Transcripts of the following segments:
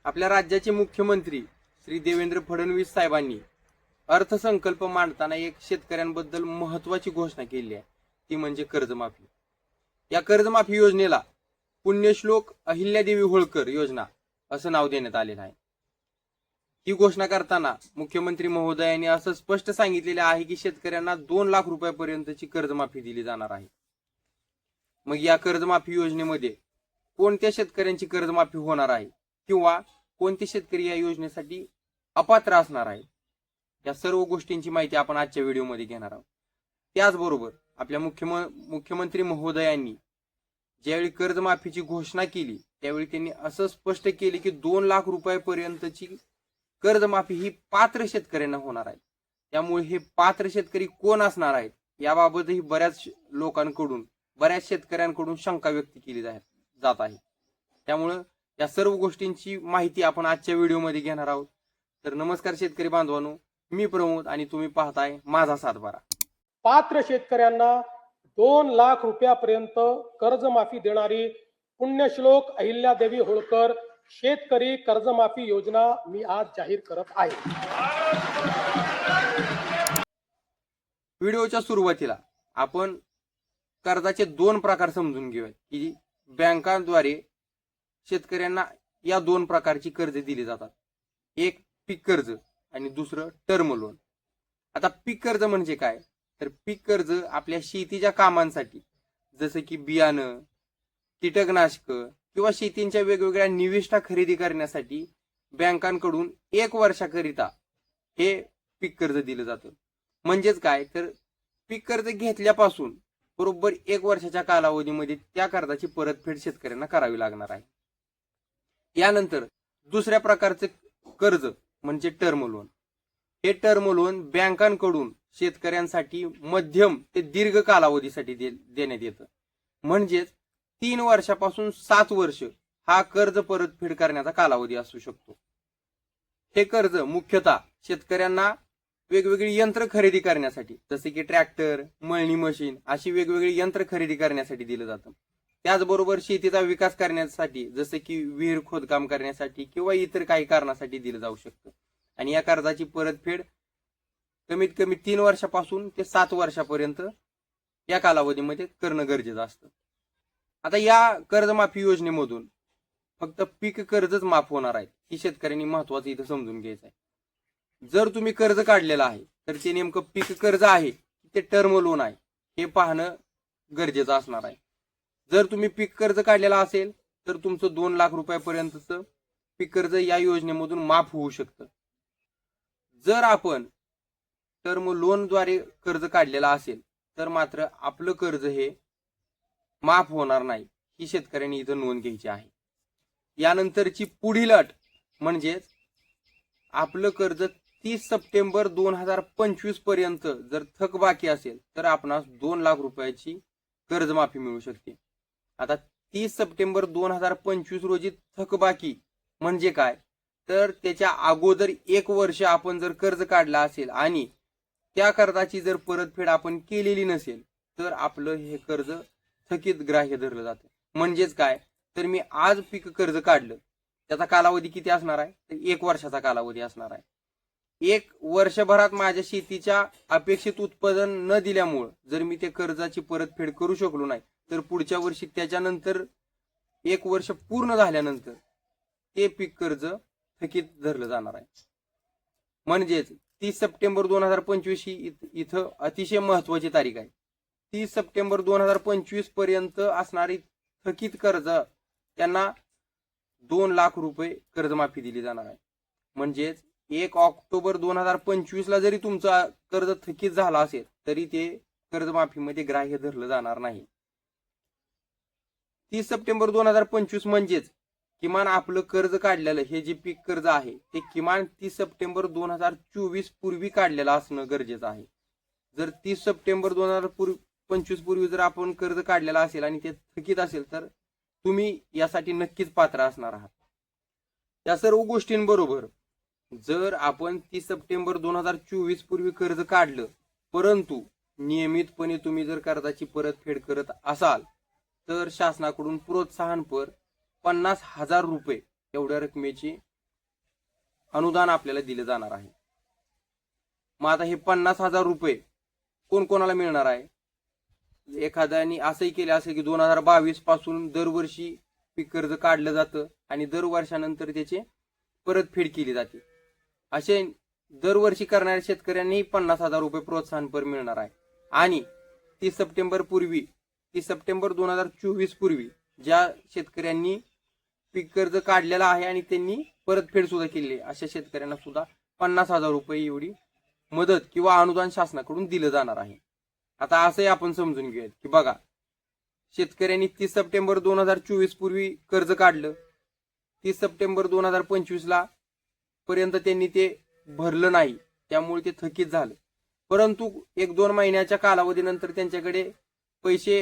आपल्या राज्याचे मुख्यमंत्री श्री देवेंद्र फडणवीस साहेबांनी अर्थसंकल्प मांडताना एक शेतकऱ्यांबद्दल महत्त्वाची घोषणा केली आहे, ती म्हणजे कर्जमाफी। या कर्जमाफी योजनेला पुण्यश्लोक अहिल्यादेवी होळकर योजना असं नाव देण्यात आलेलं आहे। ही घोषणा करताना मुख्यमंत्री महोदयांनी असं स्पष्ट सांगितलेले आहे की शेतकऱ्यांना 2 लाख रुपयापर्यंतची कर्जमाफी दिली जाणार आहे। मग या कर्जमाफी योजनेमध्ये कोणत्या शेतकऱ्यांची कर्जमाफी होणार आहे किंवा कोणते शेतकरी या योजनेसाठी अपात्र असणार आहे, या सर्व गोष्टींची माहिती आपण आजच्या व्हिडिओमध्ये घेणार आहोत। त्याचबरोबर आपल्या मुख्यमंत्री महोदयांनी ज्यावेळी कर्जमाफीची घोषणा केली त्यावेळी त्यांनी असं स्पष्ट केले की 2 लाख रुपयापर्यंतची कर्जमाफी ही पात्र शेतकऱ्यांना होणार आहे। त्यामुळे हे पात्र शेतकरी कोण असणार आहेत याबाबतही बऱ्याच लोकांकडून, बऱ्याच शेतकऱ्यांकडून शंका व्यक्त केली जात आहे। त्यामुळे या सर्व गोष्टींची माहिती आपण आजच्या व्हिडिओमध्ये घेणार आहोत। तर नमस्कार शेतकरी बांधवांनो, मी प्रमोद आणि तुम्ही पाहताय माझा सातबारा। पात्र शेतकऱ्यांना 2 लाख रुपयापर्यंत कर्जमाफी देणारी पुण्यश्लोक अहिल्यादेवी होळकर शेतकरी कर्जमाफी योजना मी आज जाहीर करत आहे। व्हिडिओच्या सुरुवातीला आपण कर्जाचे 2 प्रकार समजून घेऊयात की बँकांद्वारे शेतकऱ्यांना या 2 प्रकारची कर्ज दिली जातात, एक पीक कर्ज आणि दुसरं टर्म लोन। आता पीक कर्ज म्हणजे काय, तर पीक कर्ज आपल्या शेतीच्या कामांसाठी जसे की बियाणं, कीटकनाशक किंवा शेतीच्या वेगवेगळ्या निविष्ठा खरेदी करण्यासाठी बँकांकडून 1 वर्षाकरिता हे पीक कर्ज दिलं जातं। म्हणजेच काय, तर पीक कर्ज घेतल्यापासून बरोबर 1 वर्षाच्या कालावधीमध्ये त्या कर्जाची परतफेड शेतकऱ्यांना करावी लागणार आहे। यानंतर दुसऱ्या प्रकारचे कर्ज म्हणजे टर्म लोन। हे टर्म लोन बँकांकडून शेतकऱ्यांसाठी मध्यम ते दीर्घ कालावधीसाठी देण्यात येतं। म्हणजेच 3 वर्षापासून 7 वर्ष हा कर्ज परतफेड करण्याचा कालावधी असू शकतो। हे कर्ज मुख्यतः शेतकऱ्यांना वेगवेगळी यंत्र खरेदी करण्यासाठी जसे की ट्रॅक्टर, मळणी मशीन अशी वेगवेगळी यंत्र खरेदी करण्यासाठी दिलं जातं। त्याचबरोबर शेतीचा विकास करण्यासाठी जसे की विहीर खोदकाम करण्यासाठी किंवा इतर काही कारणासाठी दिलं जाऊ शकतं। आणि या कर्जाची परतफेड कमीत कमी 3 वर्षापासून ते 7 वर्षापर्यंत या कालावधीमध्ये करणं गरजेचं असतं। आता या कर्जमाफी योजनेमधून फक्त पीक कर्जच माफ होणार आहे, ही शेतकऱ्यांनी महत्वाचं इथं समजून घ्यायचं आहे। जर तुम्ही कर्ज काढलेलं आहे तर ते नेमकं पीक कर्ज आहे की ते टर्म लोन आहे हे पाहणं गरजेचं असणार आहे। जर तुम्ही पीक कर्ज काढलेला असेल तर तुमचं 2 लाख रुपयापर्यंतचं पीक कर्ज या योजनेमधून माफ होऊ शकतं। जर आपण टर्म लोनद्वारे कर्ज काढलेला असेल तर मात्र आपलं कर्ज हे माफ होणार नाही, ही शेतकऱ्यांनी इथं नोंद घ्यायची आहे। यानंतरची पुढील अट म्हणजे आपलं कर्ज 30 सप्टेंबर 2025 पर्यंत जर थकबाकी असेल तर आपणास 2 लाख रुपयाची कर्जमाफी मिळू शकते। आता 30 सप्टेंबर 2025 रोजी थकबाकी म्हणजे काय, तर त्याच्या अगोदर 1 वर्ष आपण जर कर्ज काढला असेल आणि त्या कर्जाची जर परतफेड आपण केलेली नसेल तर आपलं हे कर्ज थकीत ग्राह्य धरलं जातं। म्हणजेच काय, तर मी आज पीक कर्ज काढलं त्याचा कालावधी किती असणार आहे, तर 1 वर्षाचा कालावधी असणार आहे। 1 वर्षभरात माझ्या शेतीच्या अपेक्षित उत्पादन न दिल्यामुळे जर मी ते कर्जाची परतफेड करू शकलो नाही तर पुढच्या वर्षी त्याच्यानंतर 1 वर्ष पूर्ण झाल्यानंतर ते पीक कर्ज थकीत धरलं जाणार आहे। म्हणजेच 30 सप्टेंबर 2025 ही इथं अतिशय महत्वाची तारीख आहे। 30 सप्टेंबर 2025 पर्यंत असणारी थकीत कर्ज त्यांना 2 लाख रुपये कर्जमाफी दिली जाणार आहे। म्हणजेच 1 ऑक्टोबर 2025 ला जरी तुमचा कर्ज थकीत झाला असेल तरी ते कर्जमाफीमध्ये ग्राह्य धरलं जाणार नाही। 30 सप्टेंबर 2025 म्हणजेच किमान आपलं कर्ज काढलेलं हे जे पीक कर्ज आहे ते किमान 30 सप्टेंबर 2024 पूर्वी काढलेलं असणं गरजेचं आहे। जर 30 सप्टेंबर 2025 पूर्वी जर आपण कर्ज काढलेलं असेल आणि ते थकीत असेल तर तुम्ही यासाठी नक्कीच पात्र असणार आहात। या सर्व गोष्टींबरोबर जर आपण 30 सप्टेंबर 2024 पूर्वी कर्ज काढलं परंतु नियमितपणे तुम्ही जर कर्जाची परतफेड करत असाल तर शासनाकडून प्रोत्साहनपर 50,000 रुपये एवढ्या रकमेची अनुदान आपल्याला दिलं जाणार आहे. मग आता हे 50,000 रुपये कोण कोणाला मिळणार आहे? एखाद्याने असंही केलं असेल की 2022 पासून दरवर्षी पीक कर्ज काढलं जातं आणि दर वर्षानंतर त्याची परतफेड केली जाते. असे दरवर्षी करणाऱ्या शेतकऱ्यांनी 50,000 रुपये प्रोत्साहनपर मिळणार आहे. आणि 30 सप्टेंबर 2024 पूर्वी ज्या शेतकऱ्यांनी पीक कर्ज काढलेलं आहे आणि त्यांनी परतफेड सुद्धा केलेली आहे, अशा शेतकऱ्यांना सुद्धा 50,000 रुपये एवढी मदत किंवा अनुदान शासनाकडून दिलं जाणार आहे. आता असंही आपण समजून घेऊयात की बघा, शेतकऱ्यांनी 30 सप्टेंबर 2024 पूर्वी कर्ज काढलं, 30 सप्टेंबर 2025 पर्यंत त्यांनी ते भरलं नाही, त्यामुळे ते थकीत झालं. परंतु 1-2 महिन्याच्या कालावधीनंतर त्यांच्याकडे पैसे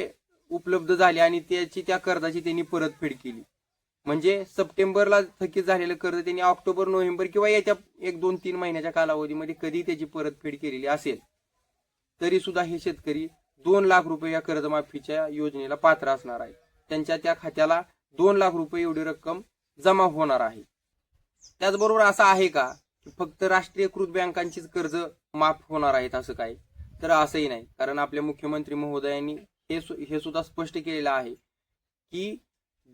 उपलब्ध झाले आणि त्या कर्जाची त्यांनी परतफेड केली. म्हणजे सप्टेंबरला थकीत झालेलं कर्ज त्यांनी ऑक्टोबर, नोव्हेंबर किंवा येत्या 1-2-3 महिन्याच्या कालावधीमध्ये कधी त्याची परतफेड केलेली असेल तरी सुद्धा हे शेतकरी 2 लाख रुपये या कर्जमाफीच्या योजनेला पात्र असणार आहे. त्यांच्या त्या खात्याला 2 लाख रुपये एवढी रक्कम जमा होणार आहे. त्याचबरोबर असं आहे का की फक्त राष्ट्रीयकृत बँकांचीच कर्ज माफ होणार आहेत असं काय? तर असंही नाही. कारण आपल्या मुख्यमंत्री महोदयांनी हे सुद्धा स्पष्ट केलेलं आहे की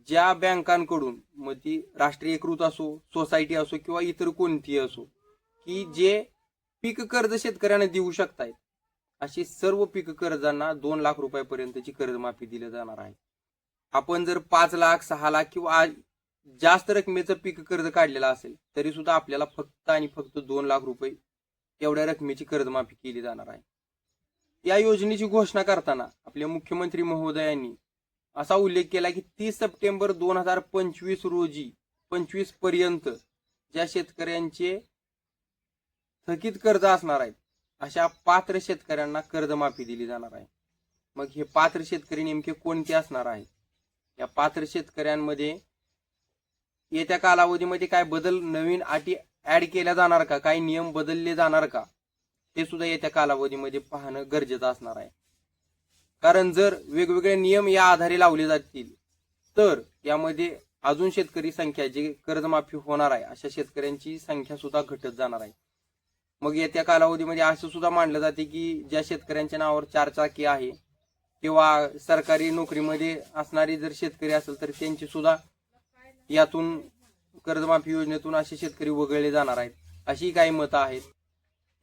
ज्या बँकांकडून मग ती राष्ट्रीयकृत असो, सोसायटी असो किंवा इतर कोणतीही असो, की जे पीक कर्ज शेतकऱ्यांना देऊ शकतायत, अशी सर्व पीक कर्जांना 2 लाख रुपयापर्यंतची कर्जमाफी दिली जाणार आहे. आपण जर 5 लाख, 6 लाख किंवा जास्त रकमेचं पीक कर्ज काढलेलं असेल तरी सुद्धा आपल्याला फक्त आणि फक्त 2 लाख रुपये एवढ्या रकमेची कर्जमाफी केली जाणार आहे. या योजनेची घोषणा करताना आपल्या मुख्यमंत्री महोदयांनी असा उल्लेख केला की 30 सप्टेंबर 2025 रोजी 25 पर्यंत ज्या शेतकऱ्यांचे थकीत कर्ज असणार आहेत अशा पात्र शेतकऱ्यांना कर्जमाफी दिली जाणार आहे. मग हे पात्र शेतकरी नेमके कोणते असणार आहेत? या पात्र शेतकऱ्यांमध्ये येत्या कालावधीमध्ये काय बदल, नवीन अटी ऍड केल्या जाणार का, काही नियम बदलले जाणार का, ते सुद्धा येत्या कालावधीमध्ये पाहणं गरजेचं असणार आहे. कारण जर वेगवेगळे नियम या आधारे लावले जातील तर यामध्ये अजून शेतकरी संख्या, जे कर्जमाफी होणार आहे अशा शेतकऱ्यांची संख्या सुद्धा घटत जाणार आहे. मग येत्या कालावधीमध्ये असं सुद्धा मानलं जाते की ज्या शेतकऱ्यांच्या नावावर 4 चाकी आहे किंवा सरकारी नोकरीमध्ये असणारी जर शेतकरी असेल तर त्यांची सुद्धा यातून कर्जमाफी योजनेतून असे शेतकरी वगळले जाणार आहेत, अशी काही मतं आहेत.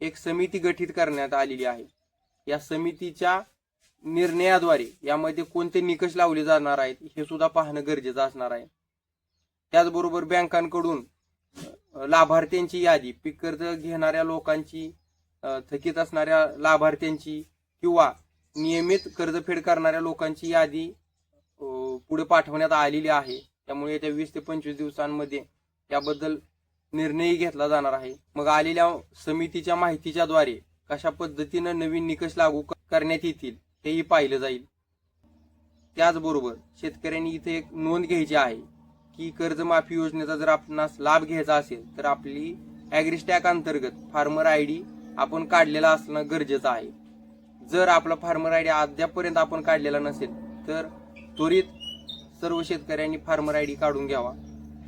एक समिती गठीत करण्यात आलेली आहे. या समितीच्या निर्णयाद्वारे यामध्ये कोणते निकष लावले जाणार आहेत हे सुद्धा पाहणं गरजेचं असणार आहे. त्याचबरोबर बँकांकडून लाभार्थ्यांची यादी, पीक कर्ज घेणाऱ्या लोकांची, थकीत असणाऱ्या लाभार्थ्यांची किंवा नियमित कर्जफेड करणाऱ्या लोकांची यादी पुढे पाठवण्यात आलेली आहे. त्यामुळे येत्या 20 ते 25 दिवसांमध्ये याबद्दल निर्णय घेतला जाणार आहे. मग आलेल्या समितीच्या माहितीच्या द्वारे कशा पद्धतीनं नवीन निकष लागू करण्यात येतील हेही पाहिलं जाईल. त्याचबरोबर शेतकऱ्यांनी इथे एक नोंद घ्यायची आहे की कर्जमाफी योजनेचा जर आपणास लाभ घ्यायचा असेल तर आपली ॲग्रिस्टॅक अंतर्गत फार्मर आयडी आपण काढलेला असणं गरजेचं आहे. जर आपला फार्मर आयडी अद्यापर्यंत आपण काढलेला नसेल तर त्वरित सर्व शेतकऱ्यांनी फार्मर आयडी काढून घ्यावा,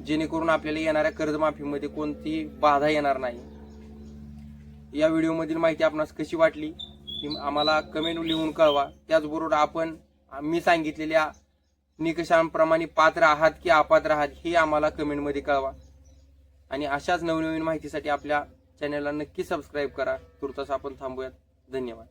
जेणेकरून आपल्याला येणाऱ्या कर्जमाफीमध्ये कोणतीही बाधा येणार नाही. या व्हिडिओमधील माहिती आपणास कशी वाटली आम्हाला कमेंट लिहून कळवा. त्याचबरोबर मी सांगितलेल्या निकषांप्रमाणे पात्र आहात की अपात्र आहात हे आम्हाला कमेंटमध्ये कळवा. आणि अशाच नवनवीन माहितीसाठी आपल्या चॅनलला नक्की सबस्क्राईब करा. तुर्तास आपण थांबूयात. धन्यवाद.